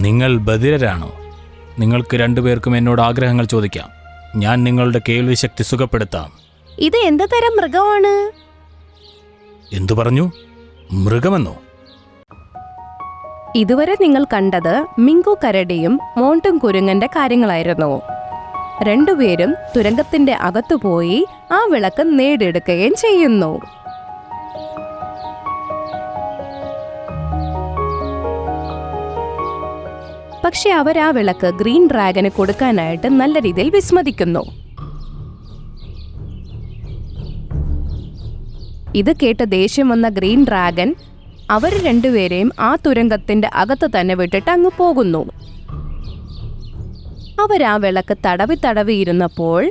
നിങ്ങൾ ബധിരരാണോ? നിങ്ങൾക്ക് രണ്ടുപേർക്കും എന്നോട് ആഗ്രഹങ്ങൾ ചോദിക്കാം. ഞാൻ നിങ്ങളുടെ കേൾവി ശക്തി സുഖപ്പെടുത്താം. ഇത് എന്ത് തരം മൃഗമാണ്? എന്തു പറഞ്ഞു? മൃഗമെന്നോ? ഇതുവരെ നിങ്ങൾ കണ്ടത് മിങ്കു കരടിയും മോണ്ടും കുരങ്ങന്റെ കാര്യങ്ങളായിരുന്നു. രണ്ടുപേരും തുരങ്കത്തിന്റെ അകത്തുപോയി ആ വിളക്ക് നേടിയെടുക്കുകയും ചെയ്യുന്നു. പക്ഷെ അവർ ആ വിളക്ക് ഗ്രീൻ ഡ്രാഗന് കൊടുക്കാനായിട്ട് നല്ല രീതിയിൽ വിസ്മതിക്കുന്നു. ഇത് കേട്ട് ദേഷ്യം വന്ന ഗ്രീൻ ഡ്രാഗൻ അവർ രണ്ടുപേരെയും ആ തുരങ്കത്തിന്റെ അകത്ത് തന്നെ വിട്ടിട്ട് അങ്ങ് പോകുന്നു. അവരാ വിളക്ക് തടവി ഇരുന്നപ്പോൾ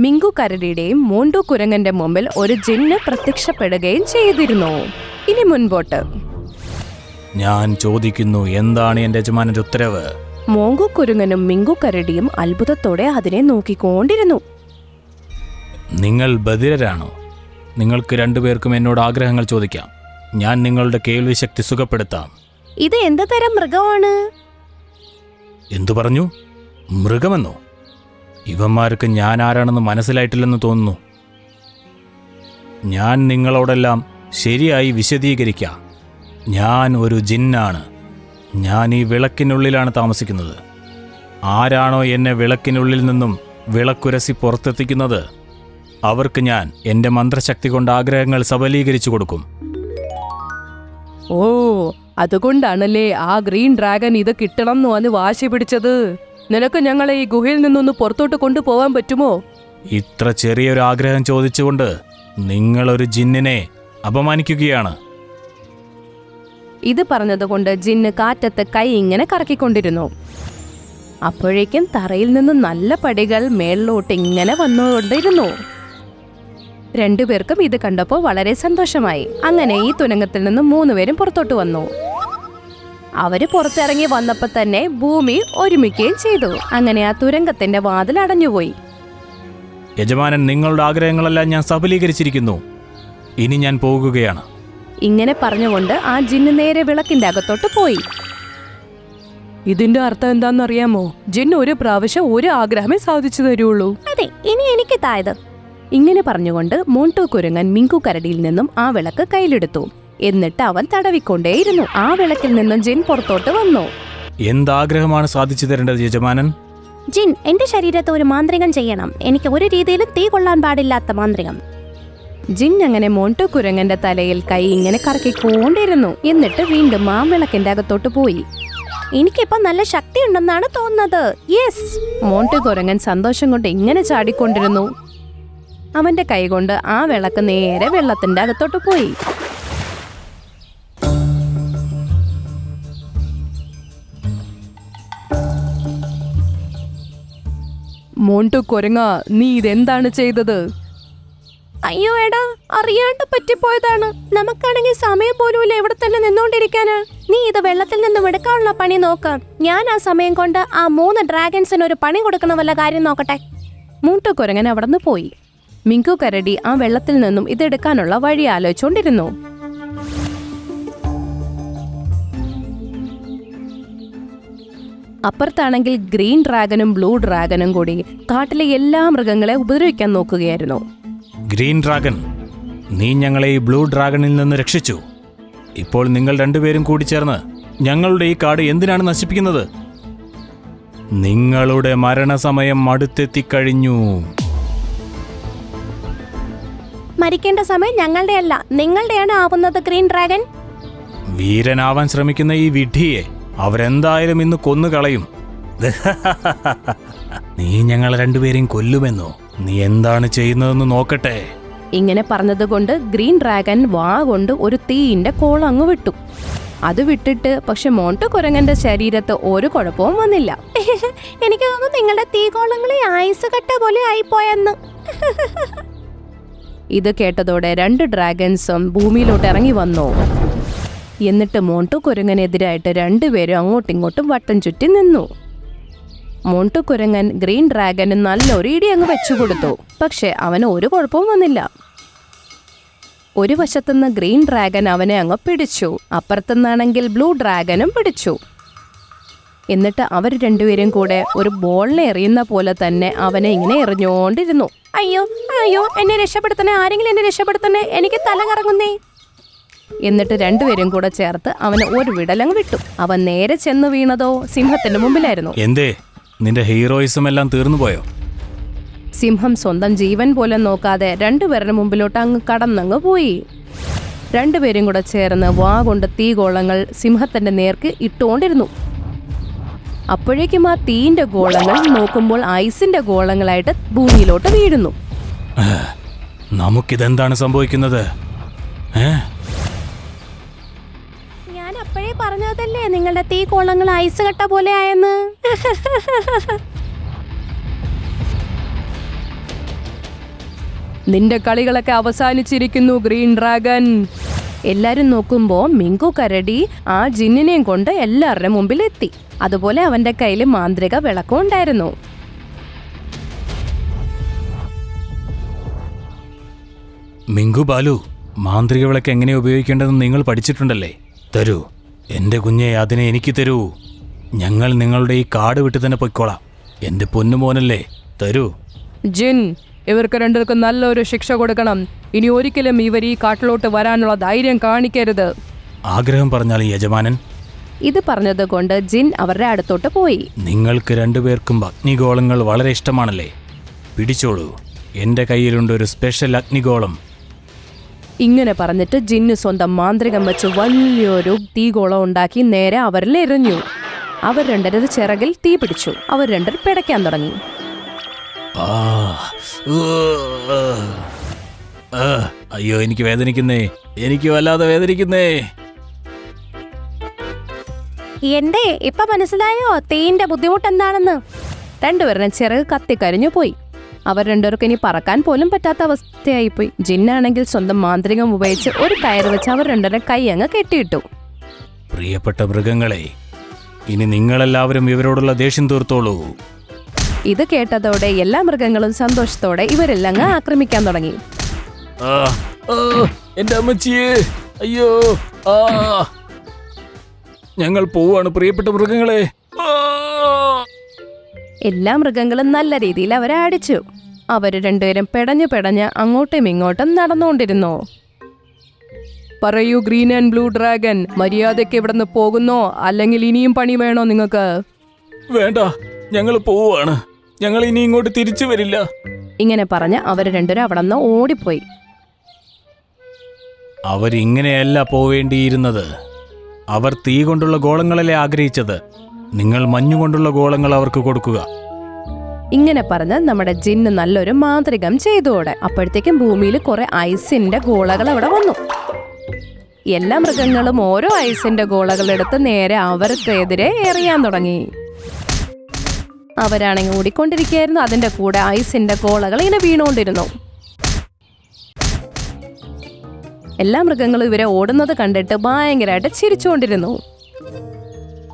മിങ്കു കരടിയുടെയും മോണ്ടു കുരങ്ങന്റെ മുമ്പിൽ ഒരു ജിന്ന് പ്രത്യക്ഷപ്പെടുകയും ചെയ്തിരുന്നു. ഇനി മുൻപോട്ട്. ഞാൻ ചോദിക്കുന്നു, എന്താണ് എന്റെ യജമാനന്റെ ഉത്തരവ്? മോങ്കു കുരങ്ങനും മിങ്കു കരടിയും അത്ഭുതത്തോടെ അതിനെ നോക്കിക്കൊണ്ടിരുന്നു. നിങ്ങൾ ബധിരരാണോ? നിങ്ങൾക്ക് രണ്ടുപേർക്കും എന്നോട് ആഗ്രഹങ്ങൾ ചോദിക്കാം. ഞാൻ നിങ്ങളുടെ കേൾവി ശക്തി സുഖപ്പെടുത്താം. ഇത് എന്ത് തരം മൃഗമാണ്? എന്തു പറഞ്ഞു? മൃഗമെന്നോ? ഇവന്മാർക്ക് ഞാൻ ആരാണെന്ന് മനസ്സിലായിട്ടില്ലെന്ന് തോന്നുന്നു. ഞാൻ നിങ്ങളോടെല്ലാം ശരിയായി വിശദീകരിക്കാം. ഞാൻ ഒരു ജിന്നാണ്. ഞാൻ ഈ വിളക്കിനുള്ളിലാണ് താമസിക്കുന്നത്. ആരാണോ എന്നെ വിളക്കിനുള്ളിൽ നിന്നും വിളക്കുരസി പുറത്തെത്തിക്കുന്നത് അവർക്ക് ഞാൻ എൻ്റെ മന്ത്രശക്തി കൊണ്ട് ആഗ്രഹങ്ങൾ സബലീകരിച്ചു കൊടുക്കും. ഓ, അതുകൊണ്ടാണല്ലേ ആ ഗ്രീൻ ഡ്രാഗൺ ഇത് കിട്ടണം എന്ന് വന്ന് വാശി പിടിച്ചത്. നിനക്ക് ഞങ്ങളെ ഈ ഗുഹയിൽ നിന്നൊന്ന് പുറത്തോട്ട് കൊണ്ടുപോകാൻ പറ്റുമോ? ഇത്ര ചെറിയൊരു ആഗ്രഹം ചോദിച്ചുകൊണ്ട് നിങ്ങളൊരു ജിന്നിനെ അപമാനിക്കുകയാണ്. ഇത് പറഞ്ഞതുകൊണ്ട് ജിന്ന് കാറ്റത്ത് കൈ ഇങ്ങനെ കറക്കിക്കൊണ്ടിരുന്നു. അപ്പോഴേക്കും തറയിൽ നിന്ന് നല്ല പടികൾ മേളിലോട്ട് ഇങ്ങനെ വന്നുകൊണ്ടിരുന്നു. രണ്ടുപേർക്കും ഇത് കണ്ടപ്പോൾ വളരെ സന്തോഷമായി. അങ്ങനെ ഈ തുരങ്കത്തിൽ നിന്ന് 3 പേരും പുറത്തോട്ട് വന്നു. അവര് പുറത്തിറങ്ങി വന്നപ്പോൾ തന്നെ ഭൂമി ഒരുമിക്കുകയും ചെയ്തു. അങ്ങനെ ആ തുരങ്കത്തിന്റെ വാതിൽ അടഞ്ഞുപോയി. യജമാനൻ, നിങ്ങളുടെ ആഗ്രഹങ്ങളെല്ലാം ഞാൻ സഫലീകരിച്ചിരിക്കുന്നു. ഇനി ഞാൻ പോകുകയാണ്. ഇങ്ങനെ പറഞ്ഞുകൊണ്ട് ആ ജിന്ന് നേരെ വിളക്കിന്റെ അകത്തോട്ട് പോയി. ഇതിന്റെ അർത്ഥം എന്താണെന്നറിയാമോ? ജിന്ന് ഒരു പ്രാവശ്യം ഒരു ആഗ്രഹമേ സാധിച്ചു തരുള്ളൂ. അതെ, ഇനി എനിക്ക് തായത്. ഇങ്ങനെ പറഞ്ഞുകൊണ്ട് മോണ്ടു കുരങ്ങൻ മിങ്കു കരടിയിൽ നിന്നും ആ വിളക്ക് കയ്യിലെടുത്തു. എന്നിട്ട് അവൻ തടവിക്കൊണ്ടേയിരുന്നു. ആ വിളക്കിൽ നിന്നും ജിൻ പുറത്തോട്ട് വന്നു. എന്താഗ്രഹമാണ് സാധിച്ചു തരേണ്ടത് യജമാനൻ? ജിൻ, എന്റെ ശരീരത്തെ ഒരു മാന്ത്രികം ചെയ്യണം. എനിക്ക് ഒരു രീതിയിലും തീ കൊള്ളാൻ പാടില്ലാത്ത മാന്ത്രികം. ജിൻ അങ്ങനെ മോണ്ടു കുരങ്ങന്റെ തലയിൽ കൈ ഇങ്ങനെ കറക്കിക്കൊണ്ടിരുന്നു. എന്നിട്ട് വീണ്ടും ആ വിളക്കിന്റെ അകത്തോട്ട് പോയി. എനിക്കിപ്പോ നല്ല ശക്തി ഉണ്ടെന്നാണ് തോന്നുന്നത്. യെസ്! മോണ്ടു കുരങ്ങൻ സന്തോഷം കൊണ്ട് ഇങ്ങനെ ചാടിക്കൊണ്ടിരുന്നു. അവന്റെ കൈ കൊണ്ട് ആ വിളക്ക് നേരെ വെള്ളത്തിന്റെ അകത്തോട്ട് പോയി. മോണ്ടു കുരങ്ങ, നീ ഇതെന്താണ് ചെയ്തത്? അയ്യോ എടാ, അറിയാണ്ട് പറ്റിപ്പോയതാണ്. നമുക്കാണെങ്കിൽ സമയം പോലുമില്ല ഇവിടെ തന്നെ നിന്നോണ്ടിരിക്കാന്. നീ ഇത് വെള്ളത്തിൽ നിന്നും എടുക്കാനുള്ള പണി നോക്കാം. ഞാൻ ആ സമയം കൊണ്ട് ആ 3 ഡ്രാഗൺസിന് ഒരു പണി കൊടുക്കണ വല്ല കാര്യം നോക്കട്ടെ. മോണ്ടു കുരങ്ങൻ അവിടെ നിന്ന് പോയി. മിങ്കു കരടി ആ വെള്ളത്തിൽ നിന്നും ഇതെടുക്കാനുള്ള വഴി ആലോചിച്ചുകൊണ്ടിരുന്നു. അപ്പുറത്താണെങ്കിൽ ഗ്രീൻ ഡ്രാഗനും ബ്ലൂ ഡ്രാഗനും കൂടി കാട്ടിലെ എല്ലാ മൃഗങ്ങളെ ഉപദ്രവിക്കാൻ നോക്കുകയായിരുന്നു. ഗ്രീൻ ഡ്രാഗൺ, നീ ഞങ്ങളെ ഈ ബ്ലൂ ഡ്രാഗണിൽ നിന്ന് രക്ഷിച്ചു. ഇപ്പോൾ നിങ്ങൾ രണ്ടുപേരും കൂടി ചേർന്ന് ഞങ്ങളുടെ ഈ കാട് എന്തിനാണ് നശിപ്പിക്കുന്നത്? നിങ്ങളുടെ മരണസമയം അടുത്തെത്തിക്കഴിഞ്ഞു. മരിക്കേണ്ട സമയം ഞങ്ങളുടെ അല്ല, നിങ്ങളുടെയാണ് ആവുന്നത് ഗ്രീൻ ഡ്രാഗൺ. വീരനാവാൻ ശ്രമിക്കുന്ന ഈ വിഡ്ഢിയെ അവരെന്തായാലും ഇന്ന് കൊന്നുകളയും. നീ ഞങ്ങൾ രണ്ടുപേരെയും കൊല്ലുമെന്നോ? നീ എന്താണ് ചെയ്യുന്നതെന്ന് നോക്കട്ടെ. ഇങ്ങനെ പറഞ്ഞതുകൊണ്ട് ഗ്രീൻ ഡ്രാഗൺ വാ കൊണ്ട് ഒരു തീയിന്റെ കോളം അങ്ങ് വിട്ടു. അത് വിട്ടിട്ട് പക്ഷെ മോണ്ടു കുരങ്ങന്റെ ശരീരത്ത് ഒരു കുഴപ്പവും വന്നില്ല. എനിക്ക് തോന്നുന്നു നിങ്ങളുടെ തീകോളങ്ങളെ ആയുസ് കട്ട പോലെ ആയിപ്പോയെന്ന്. ഇത് കേട്ടതോടെ 2 ഡ്രാഗൺസും ഭൂമിയിലോട്ട് ഇറങ്ങി വന്നു. എന്നിട്ട് മോണ്ടു കുരങ്ങനെതിരായിട്ട് 2 പേരും അങ്ങോട്ടിങ്ങോട്ടും വട്ടം ചുറ്റി നിന്നു. മോണ്ടു കുരങ്ങൻ ഗ്രീൻ ഡ്രാഗന് നല്ലൊരു ഇടി അങ്ങ് വെച്ചു കൊടുത്തു. പക്ഷെ അവന് ഒരു കുഴപ്പവും വന്നില്ല. ഒരു വശത്തുനിന്ന് ഗ്രീൻ ഡ്രാഗൻ അവനെ അങ്ങ് പിടിച്ചു. അപ്പുറത്തുനിന്നാണെങ്കിൽ ബ്ലൂ ഡ്രാഗനും പിടിച്ചു. എന്നിട്ട് അവർ രണ്ടുപേരും കൂടെ ഒരു ബോളിനെ എറിയുന്ന പോലെ തന്നെ അവനെ ഇങ്ങനെ എറിഞ്ഞോണ്ടിരുന്നു. അയ്യോ അയ്യോ, എന്നെ രക്ഷപ്പെടുത്തണേ, ആരെങ്കിലും എന്നെ രക്ഷപ്പെടുത്തണേ, എനിക്ക് തല കറങ്ങുന്നേ. എന്നിട്ട് രണ്ടുപേരും കൂടെ ചേർത്ത് അവന് ഒരു വിടലങ്ങ് വിട്ടു. അവൻ നേരെ ചെന്ന് വീണതോ സിംഹത്തിന്റെ മുമ്പിലായിരുന്നു. എന്തേ, നിന്റെ ഹീറോയിസം എല്ലാം തീർന്നു പോയോ? സിംഹം സ്വന്തം ജീവൻ പോലും നോക്കാതെ രണ്ടുപേരുടെ മുമ്പിലോട്ട് അങ്ങ് കടന്നങ്ങ് പോയി. രണ്ടുപേരും കൂടെ ചേർന്ന് വാ കൊണ്ട് തീഗോളങ്ങൾ സിംഹത്തിന്റെ നേർക്ക് ഇട്ടുകൊണ്ടിരുന്നു. അപ്പോഴേക്കും ആ തീന്റെ ഗോളങ്ങൾ നോക്കുമ്പോൾ ഐസിന്റെ ഗോളങ്ങളായിട്ട് ഭൂമിയിലോട്ട് വീഴുന്നു. നമുക്കിതെന്താണ് സംഭവിക്കുന്നത്? ഞാൻ അപ്പോഴേ പറഞ്ഞതല്ലേ നിങ്ങളുടെ തീ ഗോളങ്ങൾ ഐസ് കട്ട പോലെ ആയെന്ന്. നിന്റെ കളികളൊക്കെ അവസാനിച്ചിരിക്കുന്നു ഗ്രീൻ ഡ്രാഗൺ. എല്ലാരും നോക്കുമ്പോ മിങ്കു കരടി ആ ജിന്നിനെയും കൊണ്ട് എല്ലാവരുടെ മുമ്പിൽ എത്തി. അതുപോലെ അവന്റെ കയ്യിൽ മാന്ത്രിക വിളക്കും ഉണ്ടായിരുന്നു. മിങ്കു ബാലു, മാന്ത്രിക വിളക്ക് എങ്ങനെ ഉപയോഗിക്കേണ്ടതെന്ന് നിങ്ങൾ പഠിച്ചിട്ടുണ്ടല്ലേ? തരൂ എന്റെ കുഞ്ഞെ, അതിനെ എനിക്ക് തരൂ. ഞങ്ങൾ നിങ്ങളുടെ ഈ കാട് വിട്ട് തന്നെ പൊയ്ക്കോളാം. എന്റെ പൊന്നുമോനല്ലേ, തരൂ. ജിൻ, ഇവർക്ക് രണ്ടുപേർക്കും നല്ലൊരു ശിക്ഷ കൊടുക്കണം. ഇനി ഒരിക്കലും ഇവർ ഈ കാട്ടിലോട്ട് വരാനുള്ള ധൈര്യം കാണിക്കരുത്. ആഗ്രഹം പറഞ്ഞാൽ യജമാനൻ. ഇത് പറഞ്ഞത് കൊണ്ട് ജിൻ അവരുടെ അടുത്തോട്ട് പോയി. നിങ്ങൾക്ക് രണ്ടുപേർക്കും അഗ്നിഗോളങ്ങൾ വളരെ ഇഷ്ടമാണല്ലേ? പിടിച്ചോളൂ, എന്റെ കയ്യിലുണ്ട് ഒരു സ്പെഷ്യൽ അഗ്നിഗോളം. ഇങ്ങനെ പറഞ്ഞിട്ട് ജിന്ന് സ്വന്തം മാന്ത്രികം വെച്ച് വലിയൊരു തീഗോളം ഉണ്ടാക്കി നേരെ അവരിൽ എറിഞ്ഞു. അവർ രണ്ടരത് ചിറകിൽ തീ പിടിച്ചു. അവർ രണ്ടർ പിടയ്ക്കാൻ തുടങ്ങി. അയ്യോ, എനിക്ക് വേദനിക്കുന്നേ, എനിക്ക് വല്ലാതെ വേദനിക്കുന്നേ. എന്റെ ഇപ്പൊ മനസ്സിലായോ തീന്റെ ബുദ്ധിമുട്ട് എന്താണെന്ന്? രണ്ടുപേരുടെ ചിറക് കത്തിക്കരിഞ്ഞു പോയി. അവർ രണ്ടുപേർക്ക് ഇനി പറക്കാൻ പോലും പറ്റാത്ത അവസ്ഥയായിപ്പോയി. ജിന്നാണെങ്കിൽ സ്വന്തം മാന്ത്രികം ഉപയോഗിച്ച് ഒരു കയറ് വെച്ച് അവർ രണ്ടുപേരെ കൈ അങ്ങ് കെട്ടിയിട്ടു. പ്രിയപ്പെട്ട മൃഗങ്ങളെ, ഇനി നിങ്ങളെല്ലാവരും ഇവരോടുള്ള ദേഷ്യം തീർത്തോളൂ. ഇത് കേട്ടതോടെ എല്ലാ മൃഗങ്ങളും സന്തോഷത്തോടെ ഇവരെല്ലാം അങ്ങ് ആക്രമിക്കാൻ തുടങ്ങി. എന്റെ അമ്മച്ചിയെ, അയ്യോ, ഞങ്ങൾ പോവാണ് പ്രിയപ്പെട്ട മൃഗങ്ങളെ. എല്ലാ മൃഗങ്ങളും നല്ല രീതിയിൽ അവരെ അടിച്ചു. അവര് രണ്ടുപേരും പെടഞ്ഞ് അങ്ങോട്ടും ഇങ്ങോട്ടും നടന്നുകൊണ്ടിരുന്നു. പറയൂ ഗ്രീൻ ആൻഡ് ബ്ലൂ ഡ്രാഗൺ, മര്യാദയ്ക്ക് ഇവിടുന്ന് പോകുന്നോ അല്ലെങ്കിൽ ഇനിയും പണി വേണോ നിങ്ങൾക്ക്? വേണ്ട, ഞങ്ങൾ പോവാണ്. ഞങ്ങൾ ഇനി ഇങ്ങോട്ട് തിരിച്ചു വരില്ല. ഇങ്ങനെ പറഞ്ഞ് അവർ രണ്ടുപേരും അവിടെ നിന്ന് ഓടിപ്പോയി. അവരിങ്ങനെയല്ല പോവേണ്ടിയിരുന്നത്. അവർ തീ കൊണ്ടുള്ള ഗോളങ്ങളല്ലേ ആഗ്രഹിച്ചത്. നിങ്ങൾ മഞ്ഞുകൊണ്ടുള്ള ഗോളങ്ങൾ അവർക്ക് കൊടുക്കുക. ഇങ്ങനെ പറഞ്ഞ് നമ്മുടെ ജിന്ന് നല്ലൊരു മാന്ത്രികം ചെയ്തോടെ അപ്പോഴത്തേക്കും ഭൂമിയിൽ കുറെ ഐസിന്റെ ഗോളകൾ അവിടെ വന്നു. എല്ലാ മൃഗങ്ങളും ഓരോ ഐസിന്റെ ഗോളകൾ എടുത്ത് നേരെ അവർക്കെതിരെ എറിയാൻ തുടങ്ങി. അവരാണെങ്കിൽ ഓടിക്കൊണ്ടിരിക്കുകയായിരുന്നു. അതിന്റെ കൂടെ ഐസിന്റെ ഗോളകൾ ഇങ്ങനെ വീണുകൊണ്ടിരുന്നു. എല്ലാ മൃഗങ്ങളും ഇവരെ ഓടുന്നത് കണ്ടിട്ട് ഭയങ്കരമായിട്ട് ചിരിച്ചുകൊണ്ടിരുന്നു.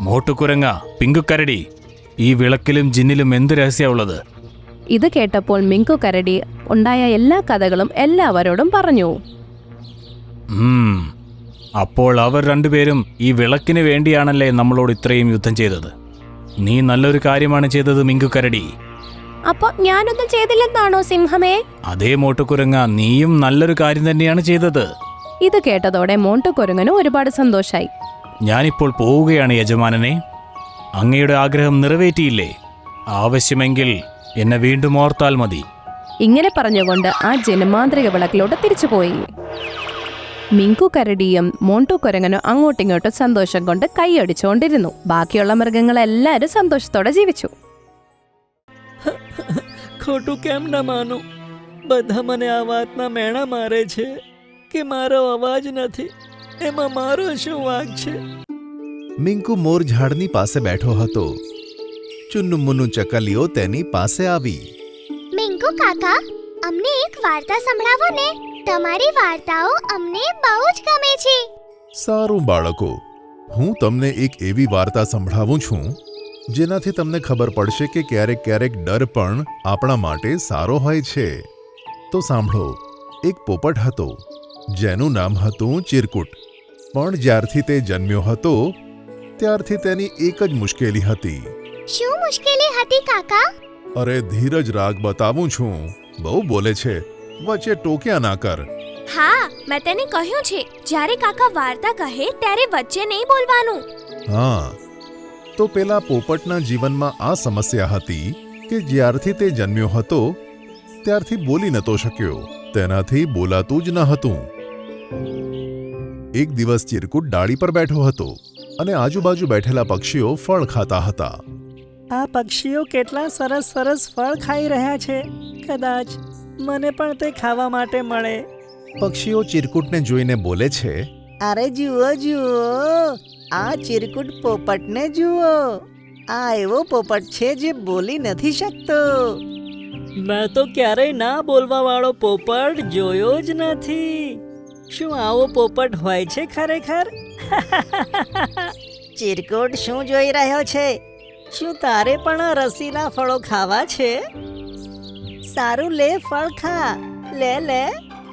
മോട്ടുകുരങ്ങ, പിങ്കുക്കരടി, ഈ വിളക്കിലും ജിന്നിലും എന്ത് രഹസ്യമുള്ളത്? ഇത് കേട്ടപ്പോൾ മിങ്കു കരടി ഉണ്ടായ എല്ലാ കഥകളും എല്ലാവരോടും പറഞ്ഞു. അപ്പോൾ അവർ രണ്ടുപേരും ഈ വിളക്കിന് വേണ്ടിയാണല്ലേ നമ്മളോട് ഇത്രയും യുദ്ധം ചെയ്തത്. നീ നല്ലൊരു കാര്യമാണ് ചെയ്തത് മിങ്കുക്കരടി. അപ്പൊ ഞാനൊന്നും ചെയ്തില്ലെന്നാണോ സിംഹമേ? അതേ മോട്ടുകുരങ്ങ, നീയും നല്ലൊരു കാര്യം തന്നെയാണ് ചെയ്തത്. ഇത് കേട്ടതോടെ മോട്ടുകുരങ്ങനും ഒരുപാട് സന്തോഷായി. ഞാനിപ്പോൾ പോവുകയാണ് യജമാനനെ. അങ്ങയുടെ ആഗ്രഹം നിറവേറ്റിയില്ലേ? ആവശ്യമെങ്കിൽ എന്നെ വീണ്ടും ഓർത്താൽ മതി. ഇങ്ങനെ പറഞ്ഞുകൊണ്ട് ആ ജനമാന്ത്രിക വിളക്കിലോട്ട് തിരിച്ചുപോയി. മിങ്കു കരടിയും മോണ്ടു കുരങ്ങനും അങ്ങോട്ടിങ്ങോട്ടും സന്തോഷം കൊണ്ട് കൈയടിച്ചുകൊണ്ടിരുന്നു. ബാക്കിയുള്ള മൃഗങ്ങളെല്ലാരും സന്തോഷത്തോടെ ജീവിച്ചു. ખોટું કેમ ન માનું? બધા મને આ વાતના મેણા મારે છે કે મારો અવાજ નથી. એમાં મારો શું વાંક છે? મિંકુ મોર ઝાડની પાસે બેઠો હતો. ચુન્નુમુન્નુ ચકલીઓ તેની પાસે આવી. મિંકુ કાકા, અમને એક વાર્તા સંભળાવો ને. તમારી વાર્તાઓ અમને બહુ જ ગમે છે. સારું બાળકો, હું તમને એક એવી વાર્તા સંભળાવું છું જેનાથી તમને ખબર પડશે કે ક્યારેક ક્યારેક ડર પણ આપણા માટે સારો હોય છે. તો સાંભળો. એક પોપટ હતો જેનું નામ હતું ચિરકુટ. પણ જ્યારથી તે જન્મ્યો હતો ત્યારથી તેની એક જ મુશ્કેલી હતી. શું મુશ્કેલી હતી કાકા? અરે ધીરજ રાગ બતાવું છું. બહુ બોલે છે, વચ્ચે ટોક્યા ના કર. હા, મેં તેને કહ્યું છે જ્યારે કાકા વાર્તા કહે ત્યારે વચ્ચે નહીં બોલવાનું. હા, તો પેલા પોપટના જીવનમાં આ સમસ્યા હતી કે જ્યારથી તે જન્મ્યો હતો ત્યારથી બોલી નતો શક્યો. તેનાથી બોલાતું જ ન હતું. એક દિવસ ચિરકુટ ડાળી પર બેઠો હતો અને આજુબાજુ બેઠેલા પક્ષીઓ ફળ ખાતા હતા. આ પક્ષીઓ કેટલા સરસ સરસ ફળ ખાઈ રહ્યા છે. કદાચ મને પણ તે ખાવા માટે મળે. પક્ષીઓ ચિરકુટને જોઈને બોલે છે, અરે જુઓ જુઓ, આ ચિરકુટ પોપટને જુઓ. આ એવો પોપટ છે જે બોલી નથી શકતો. મેં તો ક્યારેય ના બોલવા વાળો પોપટ જોયો જ નથી. શું આવો પોપટ હોય છે ખરેખર? ચિરકુટ શું જોઈ રહ્યો છે? શું તારે પણ આ રસીલા ફળો ખાવા છે? સારું લે, ફળ ખા. લે લે.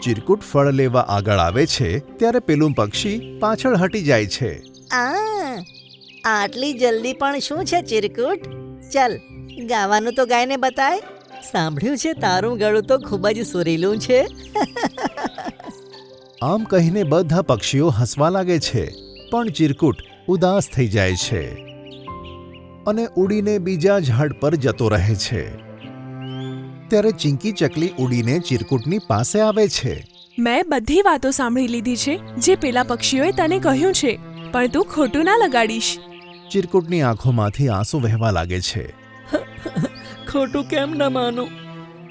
ચિરકુટ ફળ લેવા આગળ આવે છે ત્યારે પેલું પક્ષી પાછળ હટી જાય છે. આટલી જલ્દી પણ શું છે ચિરકુટ? ચલ, ગાવાનું તો ગાઈને બતાય. સાંભળ્યું છે તારું ગળું તો ખૂબ જ સુરીલું છે. આમ કહીને બધા પક્ષીઓ હસવા લાગે છે, પણ ચિરકુટ ઉદાસ થઈ જાય છે અને ઉડીને બીજા ઝાડ પર જતો રહે છે. ત્યારે ચિંકી ચકલી ઉડીને ચિરકુટની પાસે આવે છે. મેં બધી વાતો સાંભળી લીધી છે જે પેલા પક્ષીઓએ તને કહ્યું છે, પણ તું ખોટું ના લગાડીશ. ચિરકુટની આંખોમાંથી આંસુ વહેવા લાગે છે. ખોટું કેમ ન માનું?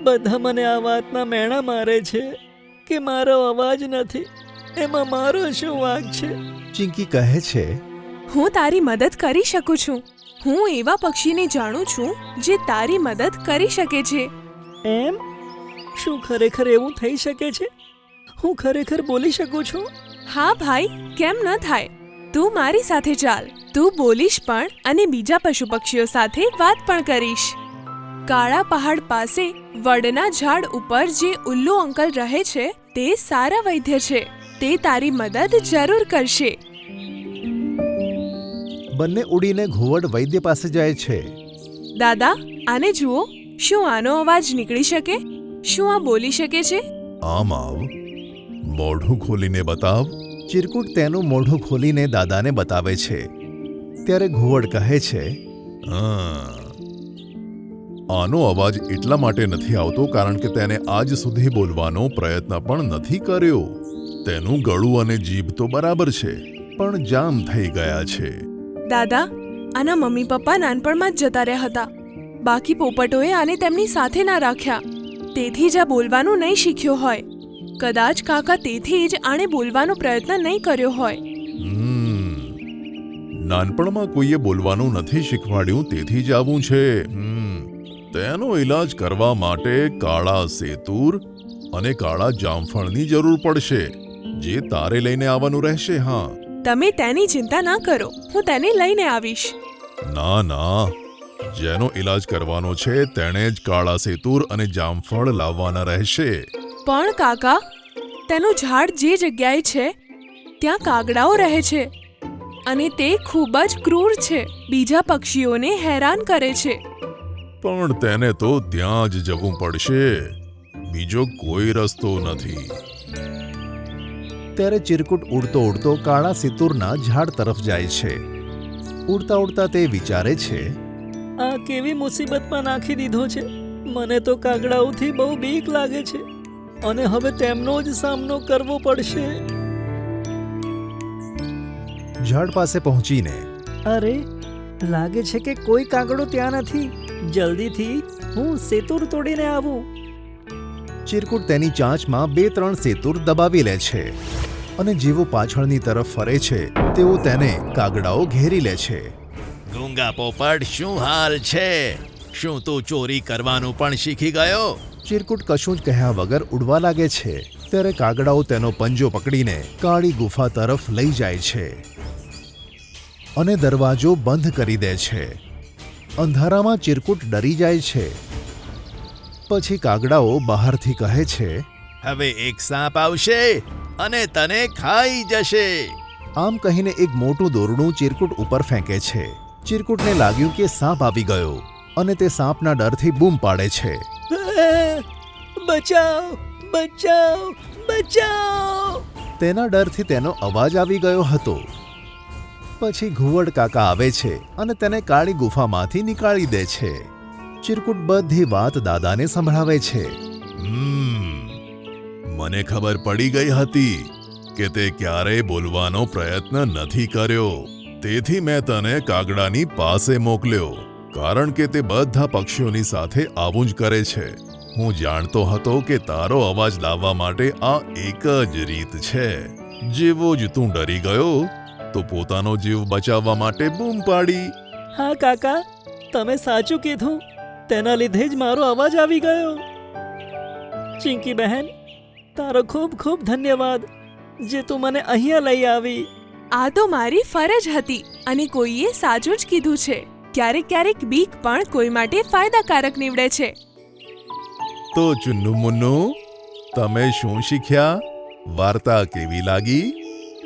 બધા મને આ વાતના મેણા મારે છે કે મારો અવાજ નથી. એમાં મારો શું વાંક છે? ચિંકી કહે છે, હું તારી મદદ કરી શકું છું. હું એવા પક્ષીને જાણું છું જે તારી મદદ કરી શકે છે. એમ? શું ખરેખર એવું થઈ શકે છે? હું ખરેખર બોલી શકું છું? હા ભાઈ, કેમ ન થાય? તું મારી સાથે ચાલ. તું બોલીશ પણ અને બીજા પશુ પક્ષીઓ સાથે વાત પણ કરીશ. કાળા પહાડ પાસે વડના ઝાડ ઉપર જે ઉલ્લુ અંકલ રહે છે તે સારા વૈદ્ય છે. તે તારી મદદ જરૂર કરશે. બંને ઉડીને ઘુવડ વૈદ્ય પાસે જાય છે. દાદા, આને જુઓ. શું આનો અવાજ નીકળી શકે? શું આ બોલી શકે છે? આમ આવ, મોઢું ખોલીને બતાવ. ચિરકુટ તેનું મોઢું ખોલીને દાદાને બતાવે છે. ત્યારે ઘુવડ કહે છે, આનો અવાજ એટલા માટે નથી આવતો કારણ કે તેને આજ સુધી બોલવાનો પ્રયત્ન પણ નથી કર્યો. તેનું ગળું અને જીભ તો બરાબર છે, પણ જામ થઈ ગયા છે. દાદા, આના મમ્મી પપ્પા નાનપણમાં જ જતા રહ્યા હતા. બાકી પોપટોએ આને તેમની સાથે ના રાખ્યા. તેથી જ આ બોલવાનું નહીં શીખ્યો હોય. કદાચ કાકા તેથી જ આણે બોલવાનો પ્રયત્ન નહીં કર્યો હોય. નાનપણમાં કોઈએ બોલવાનું નથી શીખવાડ્યું, તેથી જ આવું છે. તેનો ઈલાજ કરવા માટે કાળા સેતુર અને કાળા જામફળની જરૂર પડશે, જે તારે લઈને આવવાનું રહેશે. હા, તમે તેની ચિંતા ના કરો, હું તેને લઈને આવીશ. ના ના, જેનો ઈલાજ કરવાનો છે તેણે જ કાળા સેતુર અને જામફળ લાવવાના રહેશે. પણ કાકા, તેનું ઝાડ જે જગ્યાએ છે ત્યાં કાગડાઓ રહે છે અને તે ખૂબ જ ક્રૂર છે. બીજા પક્ષીઓને હેરાન કરે છે. પણ તેને તો ત્યાં જ જવું પડશે, બીજો કોઈ રસ્તો નથી. ત્યારે ચિરકુટ ઉડતો ઉડતો કાળા સિતુરના ઝાડ તરફ જાય છે. ઉડતા ઉડતા તે વિચારે છે, આ કેવી મુસીબતમાં નાખી દીધો છે. મને તો કાગડાઓથી બહુ બીક લાગે છે અને હવે તેમનો જ સામનો કરવો પડશે. ઝાડ પાસે પહોંચીને, અરે, લાગે છે કે કોઈ કાગડો ત્યાં નથી. જલ્દીથી હું સેતુર તોડીને આવું. ચિરકુટ તેની ચાંચમાં 2-3 સેતુર દબાવી લે છે અને જેવો પાછળની તરફ ફરે છે તેવો તેને કાગડાઓ ઘેરી લે છે. ગૂંગા પોપટ, શું હાલ છે? શું તું ચોરી કરવાનું પણ શીખી ગયો? ચિરકુટ કશું જ કહ્યા વગર ઉડવા લાગે છે. ત્યારે કાગડાઓ તેનો પંજો પકડીને કાળી ગુફા તરફ લઈ જાય છે અને દરવાજો બંધ કરી દે છે. અંધારામાં ચિરકુટ ડરી જાય છે. પછી કાગડાઓ બહારથી કહે છે, હવે એક સાપ આવશે અને તને ખાઈ જશે. આમ કહીને એક મોટું દોરડું ચિરકુટ ઉપર ફેંકે છે. ચિરકુટને લાગ્યું કે સાપ આવી ગયો અને તે સાપના ડરથી બૂમ પાડે છે. બચાવ બચાવ બચાવ! તેના ડરથી તેનો અવાજ આવી ગયો હતો. પછી ઘુવડ કાકા આવે છે અને તેને કાળી ગુફામાંથી નીકાળી દે છે. ચિરકુટ બધી વાત દાદાને સંભળાવે છે. મને ખબર પડી ગઈ હતી કે તે ક્યારેય બોલવાનો પ્રયત્ન નથી કર્યો. તેથી મેં તને કાગડાની પાસે મોકલ્યો, કારણ કે તે બધા પક્ષીઓની સાથે આવું જ કરે છે. હું જાણતો હતો કે તારો અવાજ લાવવા માટે આ એક જ રીત છે. જેવો જ તું ડરી ગયો તો પોતાનો જીવ બચાવવા માટે બૂમ પાડી. હા કાકા, તમે સાચું કીધું. તેના લીધે જ મારો અવાજ આવી ગયો. ચિંકી બહેન, તારો ખૂબ ખૂબ ધન્યવાદ જે તું મને અહીંયા લઈ આવી. આ તો મારી ફરજ હતી અને કોઈએ સાચું જ કીધું છે. ક્યારેક ક્યારેક બીક પણ કોઈ માટે ફાયદાકારક નીવડે છે. તો ચુન્નુ મુન્નુ, તમે શું શીખ્યા? વાર્તા કેવી લાગી?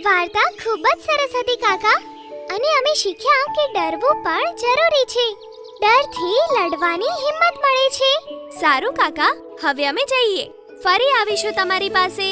વાર્તા ખૂબ જ સરસ હતી કાકા. અને અમે શીખ્યા કે ડરવું પણ જરૂરી છે. ડરથી લડવાની હિંમત મળે છે. સારું કાકા, હવે અમે જઈએ. ફરી આવીશું તમારી પાસે.